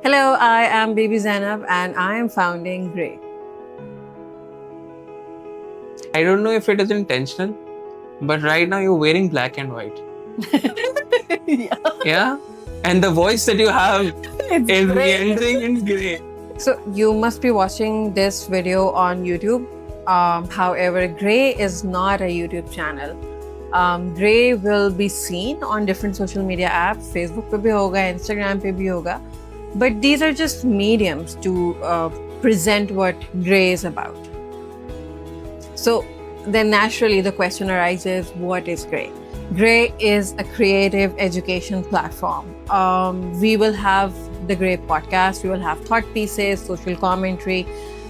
Hello, I am Baby Zainab and I am founding Grey. I don't know if it is intentional, but right now you're wearing black and white. Yeah. Yeah? And the voice that you have It's is grey. meandering in grey. So you must be watching this video on YouTube. However, Grey is not a YouTube channel. Grey will be seen on different social media apps. Facebook पे भी होगा, Instagram पे भी होगा. But these are just mediums to present what Grey is about. So then naturally the question arises, what is Grey? Grey is a creative education platform. We will have the Grey podcast, we will have thought pieces, social commentary,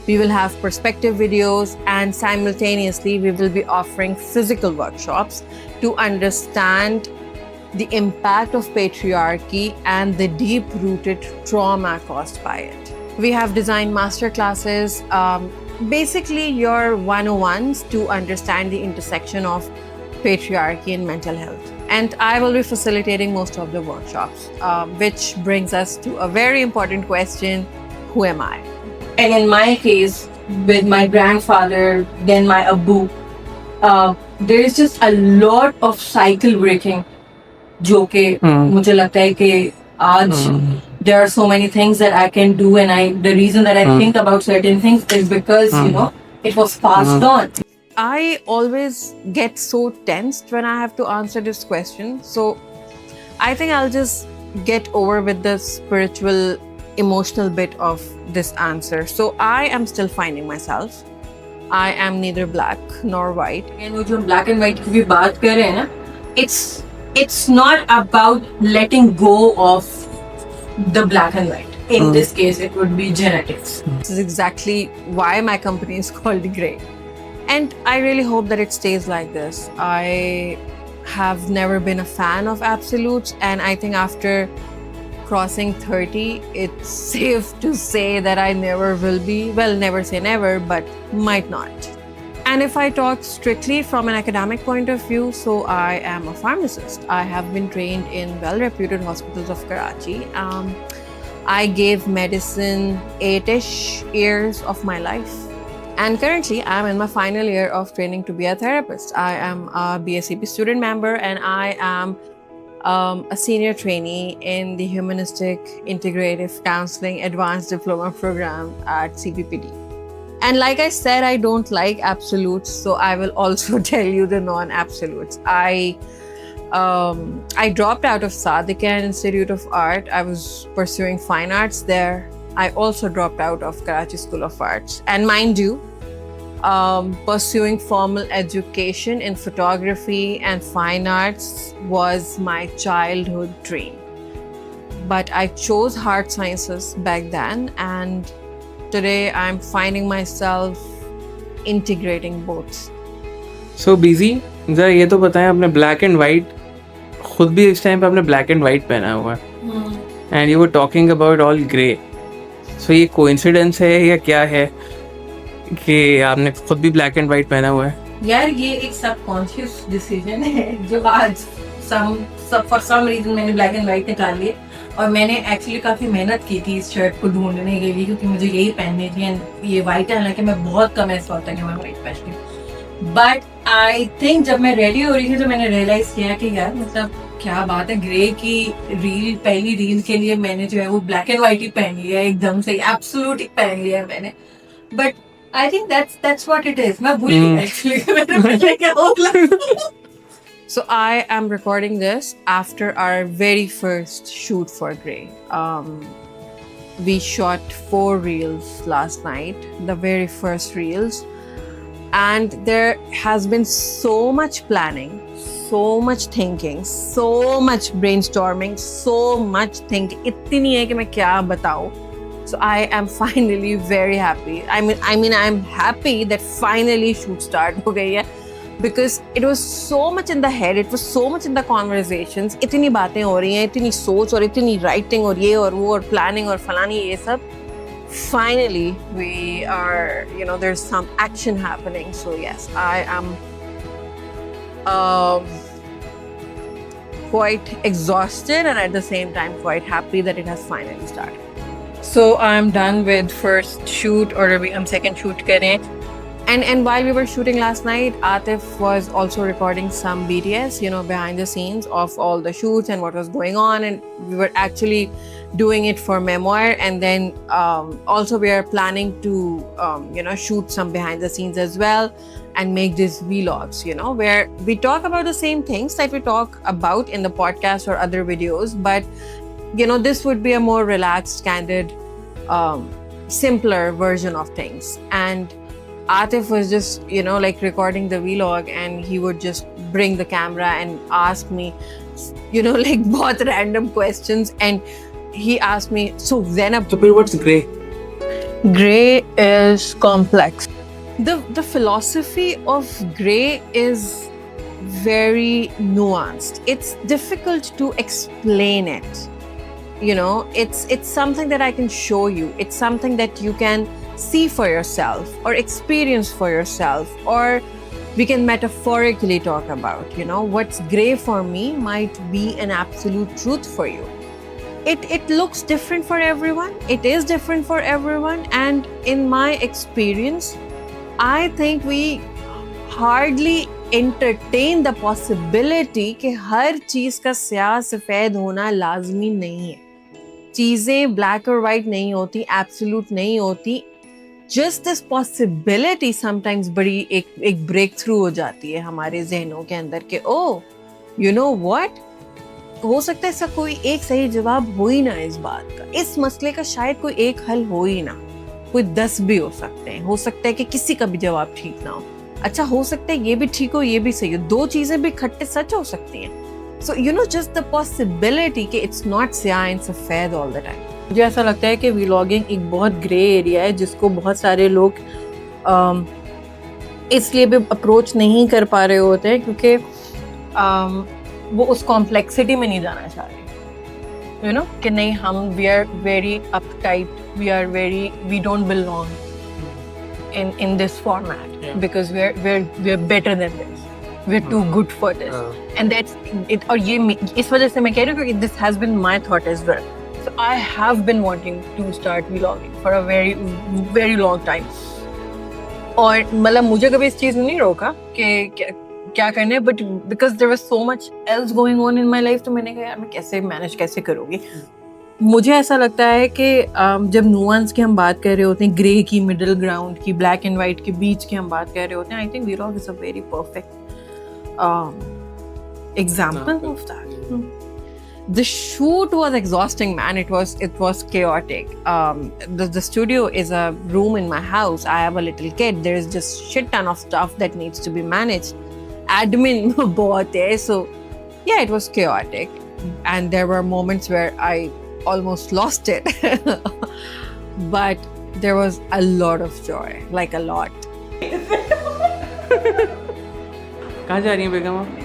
we will have perspective videos, and simultaneously we will be offering physical workshops to understand the impact of patriarchy and the deep-rooted trauma caused by it. We have designed masterclasses, basically your 101s to understand the intersection of patriarchy and mental health. And I will be facilitating most of the workshops, which brings us to a very important question: who am I? And in my case, with my grandfather, then my Abu, there is just a lot of cycle breaking. जो कि मुझे लगता है कि आज there are so many things that I can do, and the reason that I think about certain things is because it was passed on. I always get so tensed when I have to answer this question. So I think I'll just get over with the spiritual, emotional bit of this answer. So I am still finding myself. I am neither black nor white. And वो जो black and white की भी बात कर रहे हैं ना, it's not about letting go of the black and white. In this case, it would be genetics. This is exactly why my company is called Grey. And I really hope that it stays like this. I have never been a fan of absolutes, and I think after crossing 30, it's safe to say that I never will be. Well, never say never, but might not. And if I talk strictly from an academic point of view, so I am a pharmacist. I have been trained in well-reputed hospitals of Karachi. I gave medicine 8-ish years of my life. And currently, I'm in my final year of training to be a therapist. I am a BSCP student member, and I am a senior trainee in the Humanistic Integrative Counseling Advanced Diploma Program at CPPD. And like I said, I don't like absolutes, so I will also tell you the non-absolutes. I dropped out of Sadiqian Institute of Art. I was pursuing fine arts there. I also dropped out of Karachi School of Arts. And mind you, pursuing formal education in photography and fine arts was my childhood dream. But I chose hard sciences back then, and today I'm finding myself integrating both. So busy, जरा ये तो बताएं, आपने black and white, खुद भी इस time पे आपने black and white पहना हुआ है, and you were talking about all grey. So ये coincidence है या क्या है कि आपने खुद भी black and white पहना हुआ है? यार ये एक सबकॉन्शियस डिसीजन है जो आज फॉर सम रीजन मैंने ब्लैक एंड व्हाइट निकाल लिए, और मैंने एक्चुअली काफ़ी मेहनत की थी इस शर्ट को ढूंढने के लिए क्योंकि मुझे यही पहननी थी, एंड ये वाइट है, हालांकि मैं बहुत कम ऐसा होता है कि मैं वाइट पहनती हूँ. बट आई थिंक जब मैं रेडी हो रही थी तो मैंने रियलाइज किया कि यार मतलब क्या बात है, ग्रे की रील, पहली रील के लिए मैंने जो है वो ब्लैक एंड व्हाइट ही पहन लिया है, एकदम से एब्सोल्यूट ही पहन लिया है मैंने. But I think that's what it is. मैं भूल गई एक्चुअली मैंने पहले क्या बोला. So I am recording this after our very first shoot for Grey. We shot 4 reels last night, the very first reels. And there has been so much planning, so much thinking, so much brainstorming, so much thinking. इतनी है कि मैं क्या बताऊँ. So I am finally very happy. I mean, I'm happy that finally shoot start हो गई है. Because it was so much in the head, it was so much in the conversations. इतनी बातें हो रही हैं, इतनी सोच और इतनी writing और ये और वो और planning और फलानी ये सब. Finally, we are, there's some action happening. So yes, I am quite exhausted and at the same time quite happy that it has finally started. So I'm done with first shoot और अभी हम second shoot करें. And while we were shooting last night, Atif was also recording some BTS, you know, behind the scenes of all the shoots and what was going on. And we were actually doing it for Memoir. And then also we are planning to, you know, shoot some behind the scenes as well and make these vlogs, you know, where we talk about the same things that we talk about in the podcast or other videos. But, you know, this would be a more relaxed, candid, simpler version of things. And Atif was just, you know, like recording the vlog, and he would just bring the camera and ask me, you know, like बहुत random questions. And he asked me, so Zainab, So, but what's grey? Grey is complex. the philosophy of Grey is very nuanced. It's difficult to explain it. You know, it's something that I can show you. It's something that you can see for yourself or experience for yourself, or we can metaphorically talk about, you know, what's gray for me might be an absolute truth for you. It looks different for everyone. It is different for everyone. And in my experience, I think we hardly entertain the possibility कि हर चीज का स्याह सफेद होना लाजमी नहीं है. चीजें ब्लैक और वाइट नहीं होती, एब्सोल्यूट नहीं होती. जस्ट दिस पॉसिबिलिटी समटाइम्स बड़ी एक ब्रेक थ्रू हो जाती है हमारे जहनों के अंदर के ओ यू नो व्हाट, हो सकता है इसका कोई एक सही जवाब हो ही ना इस बात का. इस मसले का शायद कोई एक हल हो ही ना, कोई 10 भी हो सकते हैं. हो सकता है कि किसी का भी जवाब ठीक ना हो. अच्छा, हो सकता है ये भी ठीक हो, ये भी सही हो. 2 चीजें भी खट्टे सच हो सकती हैं. So you know, just the possibility कि इट्स नॉट स्याह एंड सफेद ऑल द टाइम. मुझे ऐसा लगता है कि व्लॉगिंग एक बहुत ग्रे एरिया है जिसको बहुत सारे लोग इसलिए भी अप्रोच नहीं कर पा रहे होते हैं क्योंकि वो उस कॉम्प्लेक्सिटी में नहीं जाना चाह रहे. यू नो कि नहीं, हम we are very uptight, we don't belong in this format because we're better than this. We're too good for this. And that's it. और ये इस वजह से मैं कह रही हूँ कि this has been my thought as well. So I have been wanting to start vlogging for a very very long time. और मतलब मुझे कभी इस चीज़ ने नहीं रोका कि क्या करना है, but because there was so much else going on in my life, तो मैंने कहा यार मैं कैसे मैनेज कैसे करूँगी. मुझे ऐसा लगता है कि जब नुआंस की हम बात कर रहे होते हैं, ग्रे की, मिडिल ग्राउंड की, ब्लैक एंड वाइट के बीच की हम बात कर रहे होते हैं, I think vlog is a very perfect example of that. The shoot was exhausting, man. It was chaotic. The studio is a room in my house. I have a little kid. There is just shit ton of stuff that needs to be managed. Admin bahut hai. So yeah, it was chaotic, and there were moments where I almost lost it. But there was a lot of joy, like a lot. कहाँ जा रही हैं बेगम आप?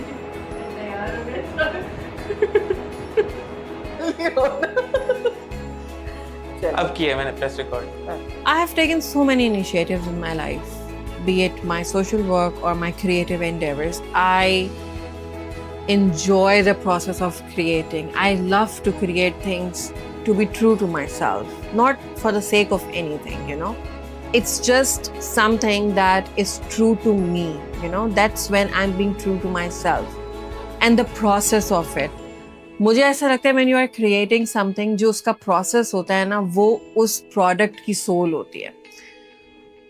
अब किया है मैंने press record. I have taken so many initiatives in my life, be it my social work or my creative endeavors. I enjoy the process of creating. I love to create things to be true to myself, not for the sake of anything, you know. It's just something that is true to me, you know. That's when I'm being true to myself. And the process of it. मुझे ऐसा लगता है when you are creating something, जो उसका process होता है ना, वो उस product की soul होती है.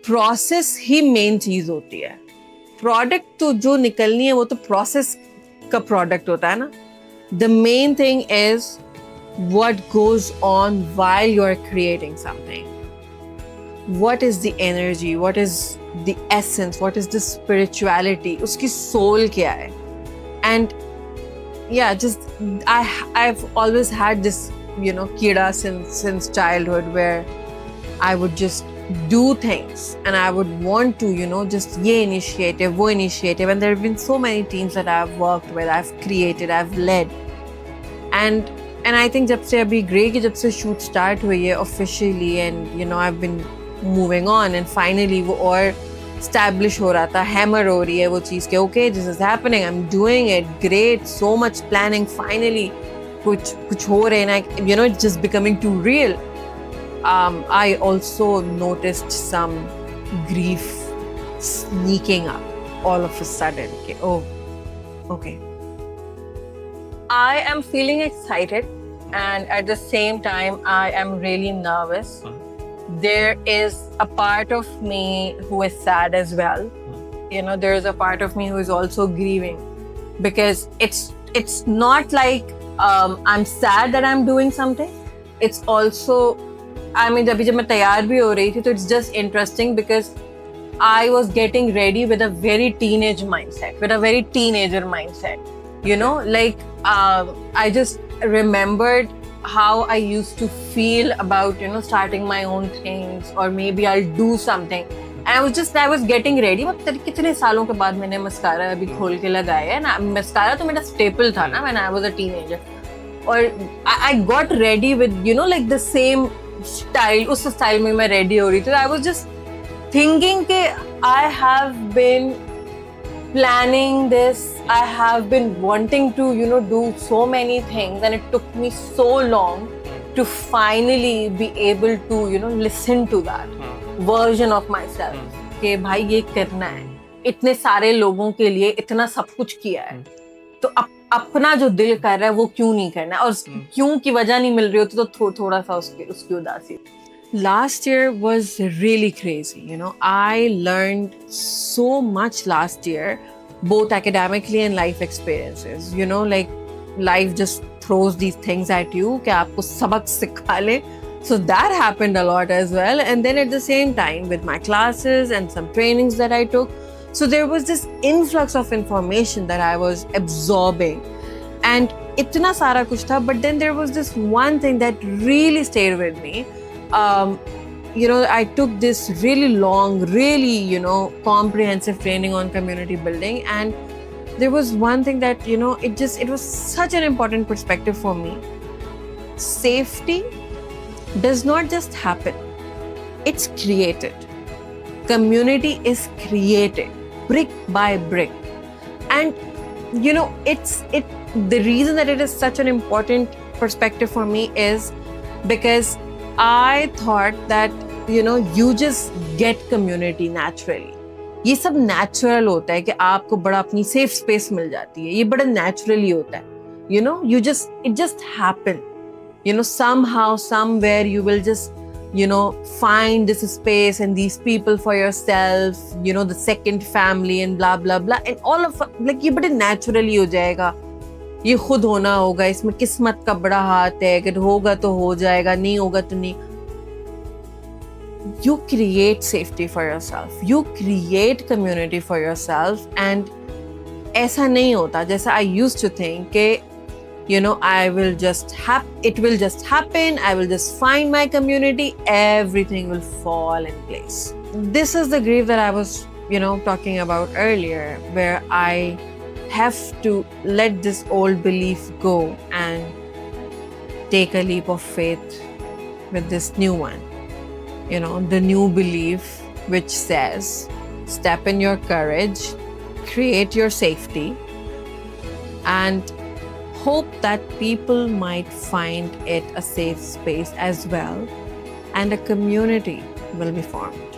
Process ही main चीज़ होती है. Product तो जो निकलनी है वो तो process का product होता है ना. The main thing is what goes on while you are creating something. What is the energy? What is the essence? What is the spirituality? उसकी soul क्या है? And yeah, just I've always had this, you know, kida since childhood, where I would just do things and I would want to, you know, just ye initiative, wo initiative, and there have been so many teams that I've worked with, I've created, I've led, and I think जब से अभी grey की जब से shoot start हुई है officially, and you know I've been moving on, and finally वो और establish हो रहा था, hammer हो रही है वो चीज़ के okay, this is happening, I'm doing it, great, so much planning, finally कुछ हो रहे ना, you know, it's just becoming too real. I also noticed some grief sneaking up all of a sudden. Okay, oh, okay. I am feeling excited, and at the same time, I am really nervous. There is a part of me who is sad as well. You know, there is a part of me who is also grieving, because it's not like I'm sad that I'm doing something. It's also, I mean, जब मैं तैयार भी हो रही थी, तो it's just interesting because I was getting ready with a very teenage mindset, with a very teenager mindset. You know, like I just remembered how I used to feel about, you know, starting my own things, or maybe I'll do something. And I was getting ready. मतलब कितने सालों के बाद मैंने mascara अभी खोल के लगाया है ना. मस्कारा तो मेरा staple था ना when I was a teenager. और I got ready with, you know, like the same style. उस style में मैं ready हो रही थी. I was just thinking कि I have been planning this. I have been wanting to, you know, do so many things, and it took me so long to finally be able to, you know, listen to that version of myself. कि भाई ये करना है. इतने सारे लोगों के लिए इतना सब कुछ किया है. तो अपना जो दिल कर रहा है वो क्यों नहीं करना है, और क्यों की वजह नहीं मिल रही होती तो थोड़ा सा उसकी उदासी. Last year was really crazy. You know, I learned so much last year, both academically and life experiences. You know, like life just throws these things at you कि आपको सबक सिखा ले. So that happened a lot as well. And then at the same time with my classes and some trainings that I took, so there was this influx of information that I was absorbing. And itna sara kuch tha, but then there was this one thing that really stayed with me. You know, I took this really long, really, you know, comprehensive training on community building, and there was one thing that, you know, it was such an important perspective for me. Safety does not just happen, it's created. Community is created brick by brick. And you know, the reason that it is such an important perspective for me is because I thought that, you know, you just get community naturally. ये सब natural होता है कि आपको बड़ा अपनी safe space मिल जाती है. ये बड़ा naturally होता है. You know, it just happen. You know, somehow, somewhere you will just, you know, find this space and these people for yourself, you know, the second family and blah, blah, blah. And all of, like, ये बड़े naturally हो जाएगा. ये खुद होना होगा, इसमें किस्मत का बड़ा हाथ है कि होगा तो हो जाएगा, नहीं होगा तो नहीं. You create safety for yourself. You create community for yourself. And ऐसा नहीं होता जैसा I used to think कि, you know, it will just happen. I will just find my community. Everything will fall in place. This is the grief that I was, you know, talking about earlier, where I have to let this old belief go and take a leap of faith with this new one. You know, the new belief which says, step in your courage, create your safety, and hope that people might find it a safe space as well, and a community will be formed.